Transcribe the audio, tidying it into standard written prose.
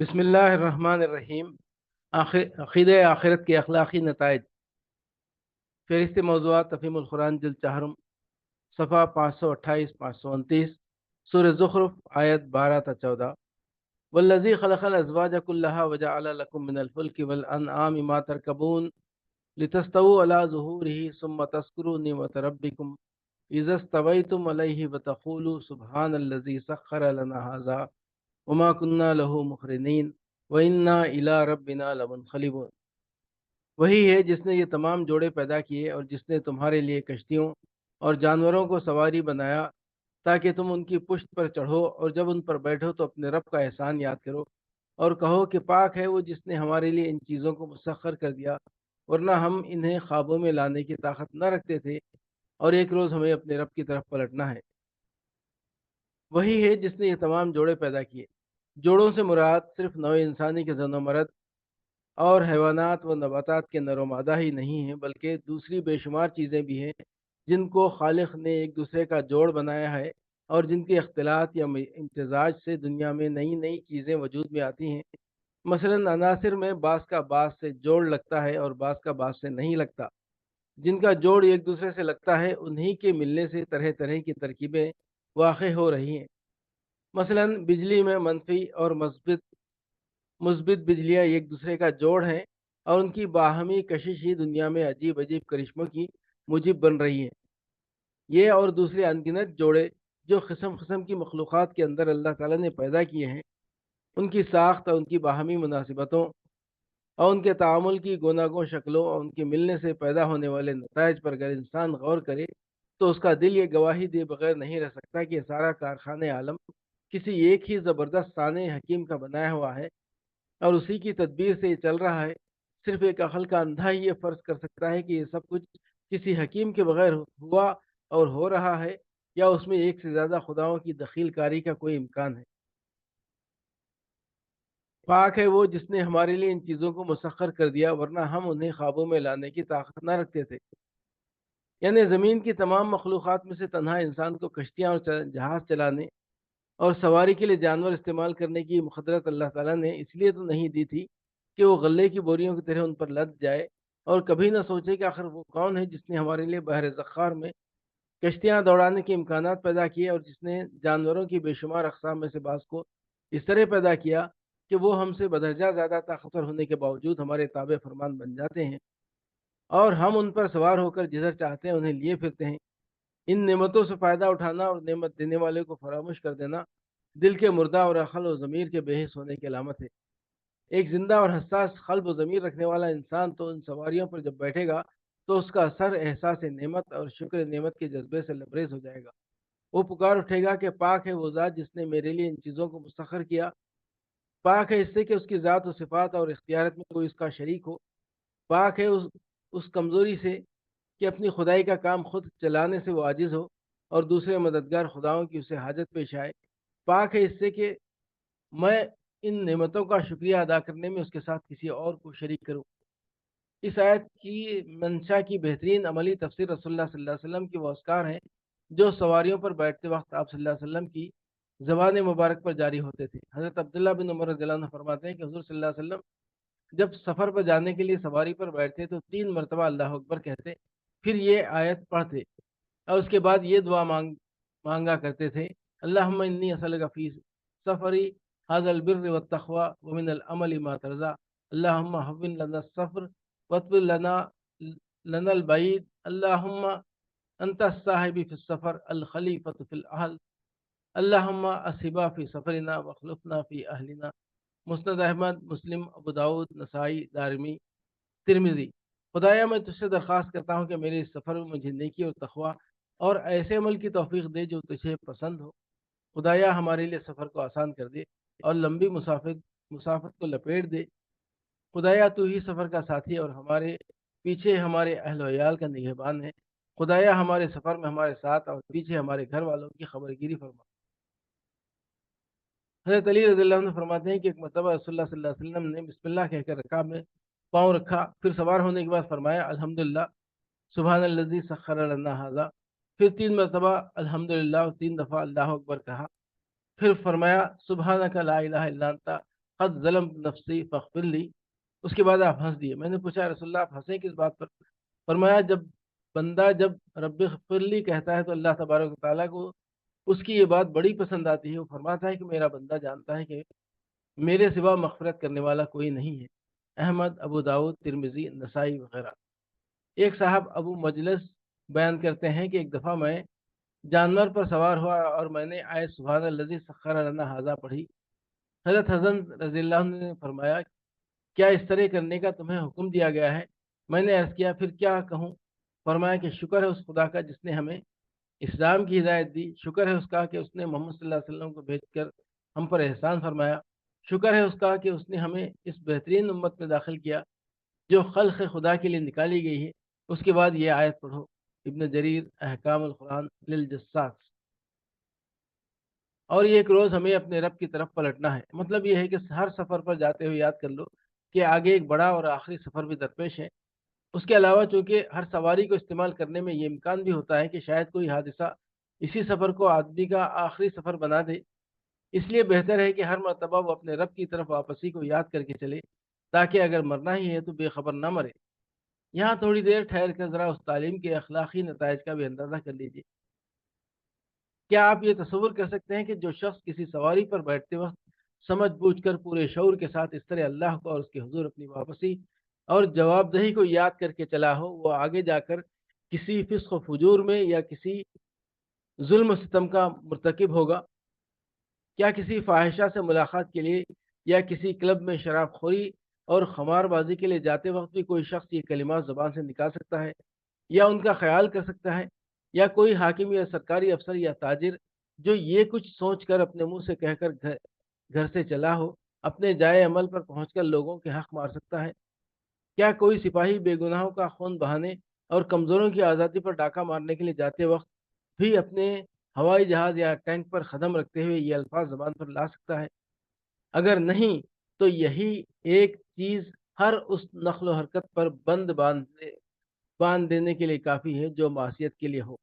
बिस्मिल्लाहिर्रहमानिर्रहीम। अक़ीदे आखिरत के अखलाक़ी नताइज। फ़हरिस्त मौज़ूआत तफ़हीमुल कुरान जिल्द चहारम सफ़ा 528 529 सूरह ज़ुख़रुफ़ आयत 12 ta 14। वल्लज़ी ख़लक़ल अज़वाज कुल्लहा वजअल लकुम मिनल फ़ुल्कि वल अनआमि मा तरकबून लितस्तवू अला ज़ुहूरिही सुम्मा तज़कुरू निअमत रब्बिकुम इज़ा stawaytum अलैहि व तक़ूलू सुब्हानल्लज़ी सख़्ख़र लना हाज़ा वमा कुन्ना लहू मुक़रिनीन व इन्ना इला रब्बिना लमुनक़लिबून। वही है जिसने ये तमाम जोड़े पैदा किए और जिसने तुम्हारे लिए कश्तियों और जानवरों को सवारी बनाया ताकि तुम उनकी पुश्त पर चढ़ो और जब उन पर बैठो तो अपने रब का एहसान याद करो और कहो कि पाक है वो जिसने हमारे लिए इन चीज़ों को मुसख्खर कर दिया, वरना हम इन्हें ख्वाबों में लाने की ताकत न रखते थे और एक रोज़ हमें अपने रब की तरफ पलटना है। वही है जिसने ये तमाम जोड़े पैदा किए। जोड़ों से मुराद सिर्फ नौ इंसानी के जनो मर्द और हैवानात व नबातात के नर व मादा ही नहीं है, बल्कि दूसरी बेशुमार चीज़ें भी हैं जिनको खालिक ने एक दूसरे का जोड़ बनाया है और जिनके अख्तिलात या इम्तजाज से दुनिया में नई नई चीज़ें वजूद में आती हैं। मसलन अनासिर में बास का बास से जोड़ लगता है और बास का बास से नहीं लगता। जिनका जोड़ एक दूसरे से लगता है उन्हीं के मिलने से तरह तरह की तरकीबें वाक़ हो रही हैं। मसलन बिजली में मनफी और मुस्बित बिजलियाँ एक दूसरे का जोड़ हैं और उनकी बाहमी कशिश ही दुनिया में अजीब अजीब करिश्मों की मुजिब बन रही है। ये और दूसरे अनगिनत जोड़े जो किस्म किस्म की मखलूक़ात के अंदर अल्लाह ताला ने पैदा किए हैं, उनकी साख्त और उनकी बाहमी मुनासिबतों और उनके तामुल की गुनागों शक्लों और उनके मिलने से पैदा होने वाले नताइज पर अगर इंसान गौर करे तो उसका दिल ये गवाही दे बगैर नहीं रह सकता कि ये सारा कारखाने आलम किसी एक ही ज़बरदस्त साने हकीम का बनाया हुआ है और उसी की तदबीर से ये चल रहा है। सिर्फ एक अकल का अंधा ही ये फ़र्ज कर सकता है कि ये सब कुछ किसी हकीम के बगैर हुआ और हो रहा है, या उसमें एक से ज़्यादा खुदाओं की दखील कारी का कोई इम्कान है। पाक है वो जिसने हमारे लिए इन चीज़ों को मुसख्खर कर दिया, वरना हम उन्हें ख्वाबों में लाने की ताकत न रखते थे। यानी ज़मीन की तमाम मखलूक़ात में से तन्हा इंसान को कश्तियाँ और जहाज़ चलाने और सवारी के लिए जानवर इस्तेमाल करने की मुक़द्दरत अल्लाह ताला ने इसलिए तो नहीं दी थी कि वो गल्ले की बोरियों की तरह उन पर लद जाए और कभी न सोचे कि आखिर वो कौन है जिसने हमारे लिए बहर ज़ख़्ख़ार में कश्तियाँ दौड़ाने के इम्कानात पैदा किए और जिसने जानवरों की बेशुमार अक़साम में से बाज़ को इस तरह पैदा किया कि वो हमसे बदरजा ज़्यादा ताकतवर होने के बावजूद हमारे ताबे फरमान बन जाते हैं और हम उन पर सवार होकर जिधर चाहते हैं उन्हें लिए फिरते हैं। इन नेमतों से फ़ायदा उठाना और नेमत देने वाले को फरामोश कर देना दिल के मुर्दा और अक़ल और ज़मीर के बेहिस होने की अलामत है। एक ज़िंदा और हसास क़ल्ब व ज़मीर रखने वाला इंसान तो इन सवारियों पर जब बैठेगा तो उसका सर एहसास नेमत और शुक्र नेमत के जज्बे से लबरेज हो जाएगा। वो पुकार उठेगा कि पाक है वो ज़ात जिसने मेरे लिए इन चीज़ों को मुसख्खर किया। पाक है इससे कि उसकी ज़ात व सिफ़ात और इख्तियारत में कोई उसका शरीक हो। पाक है उस कमज़ोरी से कि अपनी खुदाई का काम खुद चलाने से वो आजिज़ हो और दूसरे मददगार खुदाओं की उसे हाजत पेश आए। पाक है इससे कि मैं इन नेमतों का शुक्रिया अदा करने में उसके साथ किसी और को शरीक करूँ। इस आयत की मंशा की बेहतरीन अमली तफसीर रसूलुल्लाह सल्लल्लाहु अलैहि वसल्लम के वो अस्कार हैं जो सवारियों पर बैठते वक्त आप सल्लल्लाहु अलैहि वसल्लम की ज़बान मुबारक पर जारी होते थे। हज़रत अब्दुल्लाह बिन उमर रज़ियल्लाहु अन्हु फरमाते हैं कि हुज़ूर सल्लल्लाहु अलैहि वसल्लम जब सफ़र पर जाने के लिए सवारी पर बैठते तो 3 मरतबा अल्लाह अकबर कहते, फिर ये आयत पढ़ते और उसके बाद ये दुआ मांगा करते थे, अल्लाहुम्मा इन्नी असअलुका फ़ी सफ़री हाज़ल बिर्र वत्तक़वा व मिनल अमलि मा तर्ज़ा, अल्लाहुम्मा हव्विन लना सफ़र वत्विल लनल बईद, अल्लाहुम्मा अंत साहिबी फ़िस सफ़र अल खलीफ़तु फ़िल अहल, अल्लाहुम्मा असिबा फ़ी सफ़रिना वख़्लुफ़ना फ़ी अहलिना। मुस्नद अहमद, मुस्लिम, अबू दाऊद, नसाई, दारिमी, तिरमिज़ी। खुदाया मैं तुझसे दरख्वास्त करता हूँ कि मेरे इस सफ़र में मुझे नेकी और तक़वा और ऐसे अमल की तौफ़ीक़ दे जो तुझे पसंद हो। खुदाया हमारे लिए सफ़र को आसान कर दे और लंबी मुसाफ़त को लपेट दे। खुदाया तू ही सफ़र का साथी और हमारे पीछे हमारे अहल व इयाल का निगहबान है। खुदाया हमारे सफ़र में हमारे साथ और पीछे हमारे घर वालों की खबरगिरी फरमा। हज़रत अली रज़ियल्लाहु अन्हु फरमाते हैं कि एक मरतबा रसूलुल्लाह सल्लल्लाहु अलैहि वसल्लम ने बिस्मिल्लाह कहकर रकाब में पाँव रखा, फिर सवार होने के बाद फरमाया अल्हम्दुलिल्लाह सुब्हानल्लज़ी सख़्ख़र लना हाज़ा। फिर 3 मरतबा अल्हम्दुलिल्लाह और 3 दफ़ा अल्लाहु अकबर कहा। फिर फरमाया सुब्हानका ला इलाहा इल्ला अंता قد ظلم نفسی فاغفر لی، اس کے بعد آپ ہنس دیے۔ میں نے پوچھا رسول اللہ آپ ہنسیں کس بات پر؟ فرمایا جب بندہ رب اغفر لی کہتا ہے تو اللہ تبارک و تعالیٰ کو اس کی یہ بات بڑی پسند آتی ہے۔ وہ فرماتا ہے کہ میرا بندہ جانتا ہے کہ میرے سوا مغفرت کرنے والا کوئی نہیں ہے۔ احمد، ابو داؤد، ترمذی، نسائی وغیرہ۔ ایک صاحب ابو مجلس بیان کرتے ہیں کہ ایک دفعہ میں جانور پر سوار ہوا اور میں نے آیت سبحان الذی سخر لنا ھذا پڑھی۔ حضرت حسن رضی اللہ عنہ نے فرمایا کیا اس طرح کرنے کا تمہیں حکم دیا گیا ہے؟ میں نے عرض کیا پھر کیا کہوں؟ فرمایا کہ شکر ہے اس خدا کا جس نے ہمیں اسلام کی ہدایت دی، شکر ہے اس کا کہ اس نے محمد صلی اللہ علیہ وسلم کو بھیج کر ہم پر احسان فرمایا، شکر ہے اس کا کہ اس نے ہمیں اس بہترین امت میں داخل کیا جو خلق خدا کے لیے نکالی گئی ہے۔ اس کے بعد یہ آیت پڑھو۔ ابن جریر احکام القرآن للجساس۔ اور یہ ایک روز ہمیں اپنے رب کی طرف پلٹنا ہے۔ مطلب یہ ہے کہ ہر سفر پر جاتے ہوئے یاد کر لو کہ آگے ایک بڑا اور آخری سفر بھی درپیش ہے۔ اس کے علاوہ چونکہ ہر سواری کو استعمال کرنے میں یہ امکان بھی ہوتا ہے کہ شاید کوئی حادثہ اسی سفر کو آدمی کا آخری سفر بنا دے، اس لیے بہتر ہے کہ ہر مرتبہ وہ اپنے رب کی طرف واپسی کو یاد کر کے چلے، تاکہ اگر مرنا ہی ہے تو بے خبر نہ مرے۔ یہاں تھوڑی دیر ٹھہر کر ذرا اس تعلیم کے اخلاقی نتائج کا بھی اندازہ کر لیجیے۔ کیا آپ یہ تصور کر سکتے ہیں کہ جو شخص کسی سواری پر بیٹھتے وقت سمجھ بوجھ کر پورے شعور کے ساتھ اس طرح اللہ کو اور اس کے حضور اپنی واپسی اور جواب دہی کو یاد کر کے چلا ہو، وہ آگے جا کر کسی فسق و فجور میں یا کسی ظلم و ستم کا مرتکب ہوگا؟ کیا کسی فاحشہ سے ملاقات کے لیے یا کسی کلب میں شراب خوری اور خمار بازی کے لیے جاتے وقت بھی کوئی شخص یہ کلمات زبان سے نکال سکتا ہے یا ان کا خیال کر سکتا ہے؟ یا کوئی حاکم یا سرکاری افسر یا تاجر جو یہ کچھ سوچ کر اپنے منہ سے کہہ کر گھر سے چلا ہو، اپنے جائے عمل پر پہنچ کر لوگوں کے حق مار سکتا ہے؟ کیا کوئی سپاہی بے گناہوں کا خون بہانے اور کمزوروں کی آزادی پر ڈاکہ مارنے کے لیے جاتے وقت بھی اپنے ہوائی جہاز یا ٹینک پر قدم رکھتے ہوئے یہ الفاظ زبان پر لا سکتا ہے؟ اگر نہیں تو یہی ایک چیز ہر اس نقل و حرکت پر باندھ دینے کے لیے کافی ہے جو معصیت کے لیے ہو۔